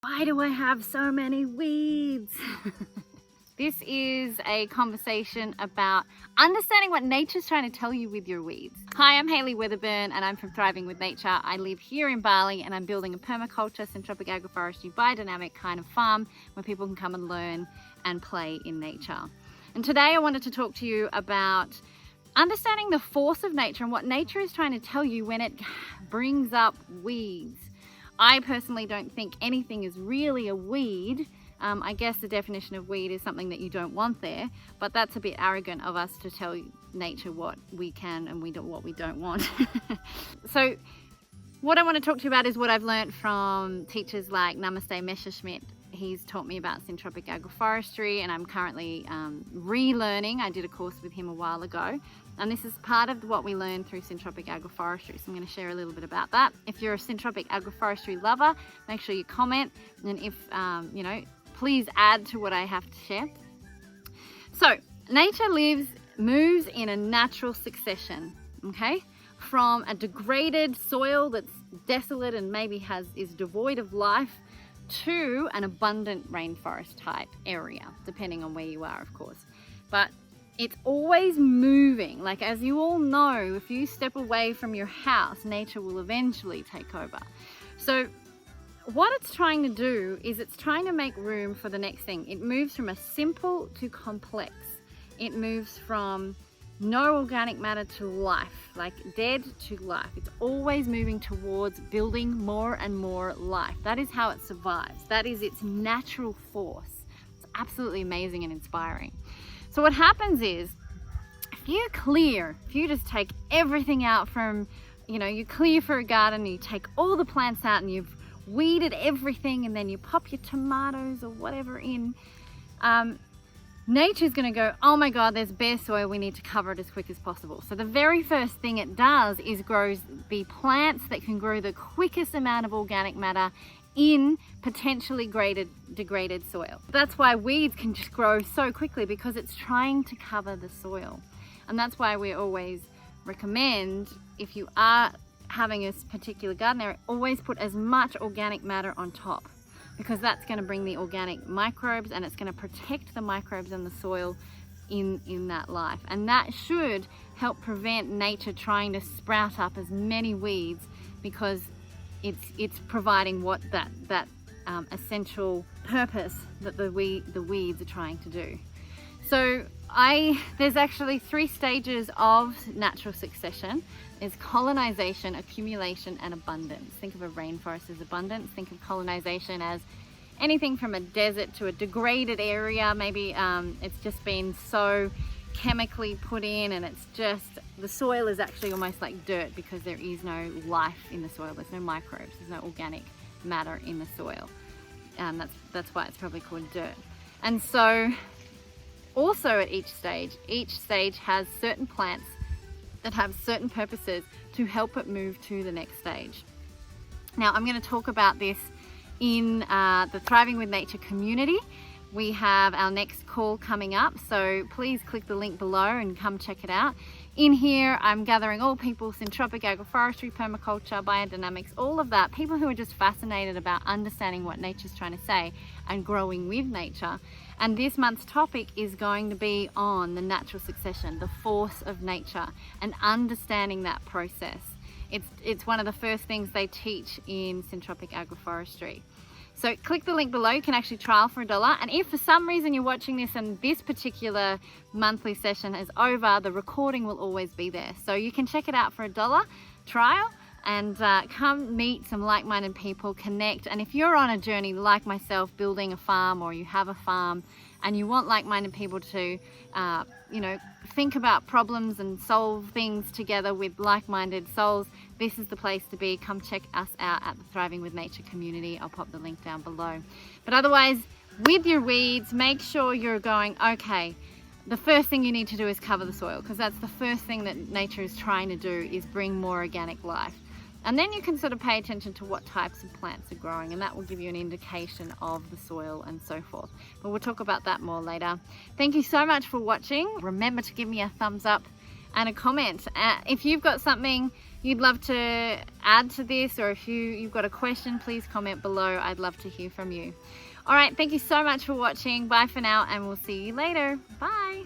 Why do I have so many weeds? This is a conversation about understanding what nature's trying to tell you with your weeds. Hi, I'm Hayley Weatherburn and I'm from Thriving with Nature. I live here in Bali and I'm building a permaculture, syntropic agroforestry, biodynamic kind of farm where people can come and learn and play in nature. And today I wanted to talk to you about understanding the force of nature and what nature is trying to tell you when it brings up weeds. I personally don't think anything is really a weed. I guess the definition of weed is something that you don't want there, but that's a bit arrogant of us to tell nature what we can and what we don't want. So what I want to talk to you about is what I've learned from teachers like Namaste Messerschmidt. He's taught me about syntropic agroforestry and I'm currently relearning. I did a course with him a while ago. And this is part of what we learned through syntropic agroforestry. So I'm going to share a little bit about that. If you're a syntropic agroforestry lover, make sure you comment. And if, please add to what I have to share. So nature moves in a natural succession, okay? From a degraded soil that's desolate and maybe is devoid of life to an abundant rainforest type area, depending on where you are, of course. But it's always moving. Like, as you all know, if you step away from your house, nature will eventually take over. So what it's trying to do is it's trying to make room for the next thing. It moves from a simple to complex. It moves from no organic matter to life, like dead to life. It's always moving towards building more and more life. That is how it survives. That is its natural force. It's absolutely amazing and inspiring. So what happens is, if you just take everything out from, you clear for a garden, you take all the plants out and you've weeded everything and then you pop your tomatoes or whatever in, nature's gonna go, oh my God, there's bare soil, we need to cover it as quick as possible. So the very first thing it does is grows the plants that can grow the quickest amount of organic matter in potentially degraded soil. That's why weeds can just grow so quickly, because it's trying to cover the soil. And that's why we always recommend, if you are having a particular garden area, always put as much organic matter on top, because that's going to bring the organic microbes and it's going to protect the microbes in the soil in that life. And that should help prevent nature trying to sprout up as many weeds, because it's providing what that essential purpose that the weeds are trying to do. So there's actually 3 stages of natural succession. There's colonization, accumulation, and abundance. Think of a rainforest as abundance. Think of colonization as anything from a desert to a degraded area. Maybe it's just been so chemically put in and it's just, the soil is actually almost like dirt because there is no life in the soil. There's no microbes, there's no organic matter in the soil. That's why it's probably called dirt. And so also at each stage has certain plants that have certain purposes to help it move to the next stage. Now I'm going to talk about this in the Thriving with Nature community. We have our next call coming up, so please click the link below and come check it out. In here, I'm gathering all people, syntropic agroforestry, permaculture, biodynamics, all of that. People who are just fascinated about understanding what nature's trying to say and growing with nature. And this month's topic is going to be on the natural succession, the force of nature, and understanding that process. It's one of the first things they teach in syntropic agroforestry. So click the link below. You can actually trial for $1. And if for some reason you're watching this and this particular monthly session is over, the recording will always be there. So you can check it out for $1 trial and come meet some like-minded people, connect. And if you're on a journey like myself, building a farm, or you have a farm and you want like-minded people to, think about problems and solve things together with like-minded souls, this is the place to be. Come check us out at the Thriving with Nature community. I'll pop the link down below. But otherwise, with your weeds, make sure you're going, okay, the first thing you need to do is cover the soil, because that's the first thing that nature is trying to do, is bring more organic life. And then you can sort of pay attention to what types of plants are growing, and that will give you an indication of the soil and so forth. But we'll talk about that more later. Thank you so much for watching. Remember to give me a thumbs up and a comment. If you've got something you'd love to add to this, or if you've got a question, please comment below. I'd love to hear from you. All right, thank you so much for watching. Bye for now, and we'll see you later. Bye.